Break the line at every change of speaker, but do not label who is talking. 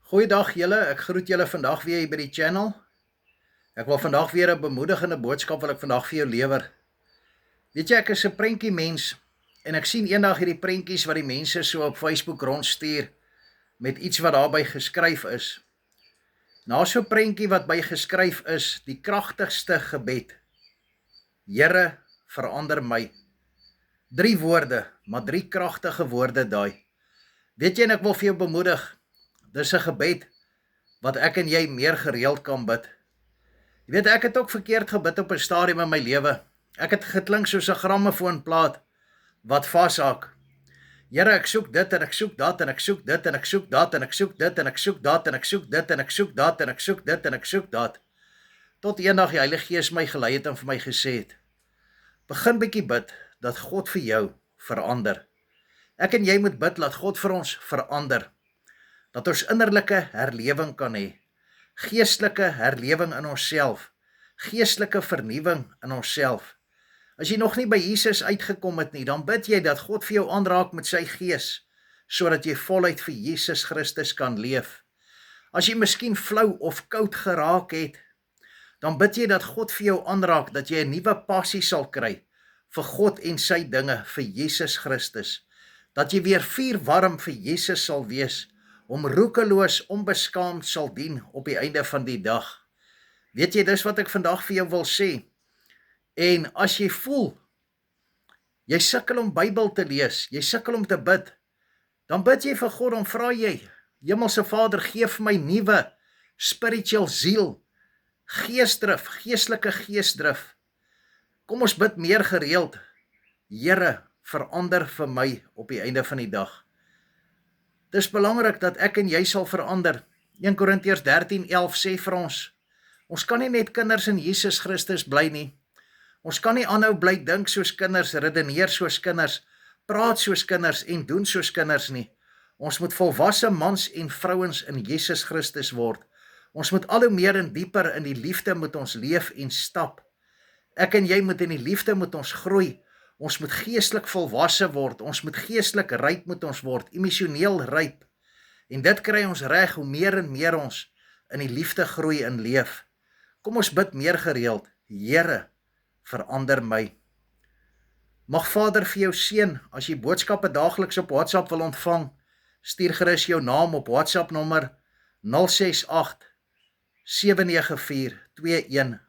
Goeiedag julle, ek groet julle vandag weer hier by die channel. Ek wil vandag weer 'n bemoedigende boodskap wil ek vandag vir jou lewer. Weet jy, ek is 'n prentjie mens en ek sien eendag hierdie prentjies wat die mense so op Facebook rondstuur met iets wat daarby geskryf is. Na so 'n prentjie wat by geskryf is, die kragtigste gebed. Here, verander my. 3 woorde, maar 3 kragtige woorde daai. Weet jy, en ek wil vir jou bemoedig, dis 'n gebed wat ek en jy meer gereeld kan bid. Jy weet, ek het ook verkeerd gebid op 'n stadium in my lewe. Ek het geklink soos 'n grammofoonplaat wat vashaak. Here, ek soek dit en ek soek dat en ek soek dit en ek soek dat en ek soek dit en ek soek dat en ek soek dit en ek soek dat en ek soek dit en ek soek dat. Tot eendag die Heilige Gees my gelei het en vir my gesê het: begin bietjie bid dat God vir jou verander. Ek en jy moet bid dat God vir ons verander. Dat ons innerlike herlewing kan hê, geestelike herlewing in onsself, geestelike vernuwing in onsself. As jy nog nie by Jesus uitgekom het nie, dan bid jy dat God vir jou aanraak met sy gees, sodat jy voluit vir Jesus Christus kan leef. As jy miskien flou of koud geraak het, dan bid jy dat God vir jou aanraak, dat jy 'n nuwe passie sal kry vir God en sy dinge, vir Jesus Christus. Dat jy weer vuurwarm vir Jesus sal wees, om roekeloos, onbeskaamd sal dien op die einde van die dag. Weet jy, dis wat ek vandag vir jou wil sê. En as jy voel, jy sukkel om Bybel te lees, jy sukkel om te bid, dan bid jy vir God, dan vra jy, Hemelse Vader, gee vir my nuwe spiritual ziel, geesdrif, geestelike geesdrif. Kom ons bid meer gereeld. Here, verander vir my op die einde van die dag. Dis belangrik dat ek en jy sal verander. 1 Korintiërs 13:11 sê vir ons kan nie net kinders in Jesus Christus bly nie. Ons kan nie aanhou bly dink soos kinders, redeneer soos kinders, praat soos kinders en doen soos kinders nie. Ons moet volwasse mans en vrouens in Jesus Christus word. Ons moet al hoe meer en dieper in die liefde moet ons leef en stap. Ek en jy moet in die liefde moet ons groei. Ons moet geestelik volwasse word, ons moet geestelik ryp moet ons word, emosioneel ryp. En dit kry ons reg hoe meer en meer ons in die liefde groei en leef. Kom ons bid meer gereeld. Here, verander my. Mag Vader vir jou seën, as jy boodskappe daagliks op WhatsApp wil ontvang, stuur gerus jou naam op WhatsApp nommer 068 794 21